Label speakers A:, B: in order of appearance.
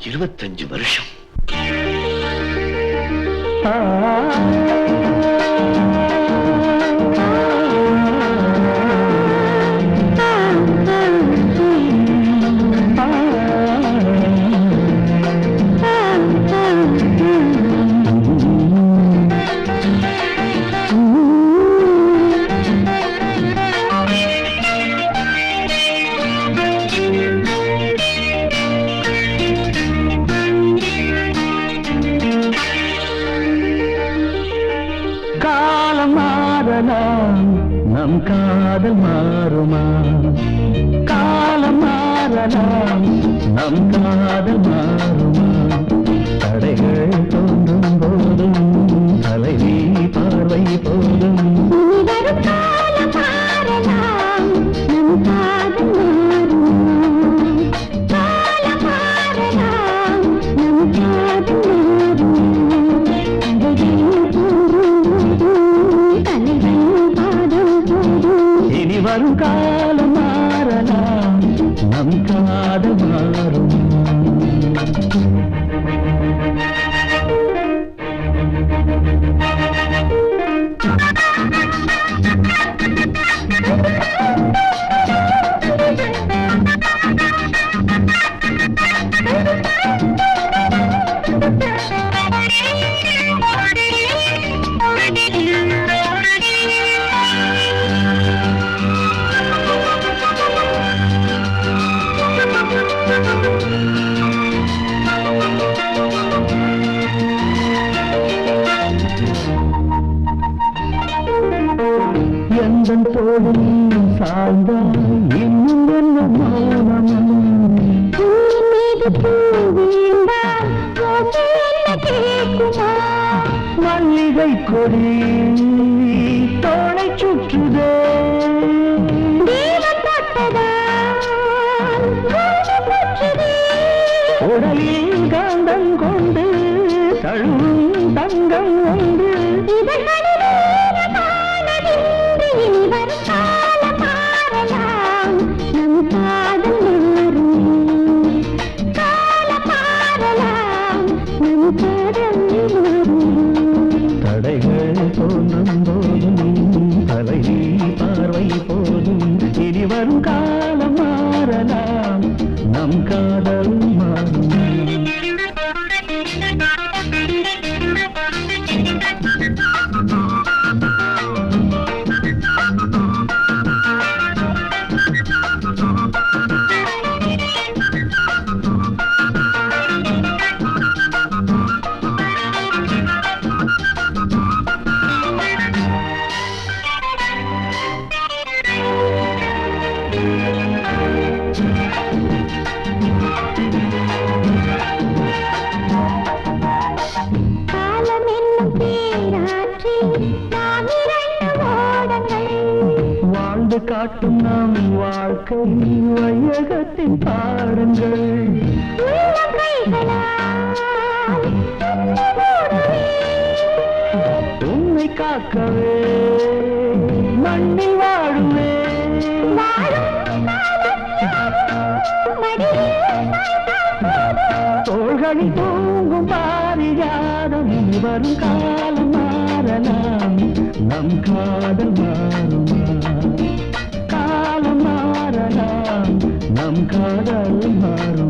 A: 25 வருஷம்.
B: நம் காதல் மாறுமா? காலம் மாறலாம், நம் காதல் மாறுமா? தடைகள் தோன்றும் போதும் தலைவி பார்வை போதும் வரும் காலம் மாறலாம், நம் காதல் மாறும். எந்தன் தோழில் சாய்ந்தால் இன்னும் என்ன மௌனம்? மல்லிகை கொடி தோளை சுற்றுதே, உடலில் காந்தம் கொண்டு தழுவும் தங்கம் உண்டு. தடைகள் தோன்றும் போதும் தலைவி பார்வை போதும் இனி வரும் காலம் மாறலாம், நம் காதல் மாறும். வாழ்ந்து காட்டும் நம் வாழ்க்கை வையகத்தின் பாடங்கள். உன்னை காக்கவே மண்ணில் வாழுவே, தோள்களில் தூங்கும் பாரிஜாதம். வரும் காலம் மாறலாம், நம் காதல் மாறுமா? காலம் மாறலாம், நம் காதல் மாறும்.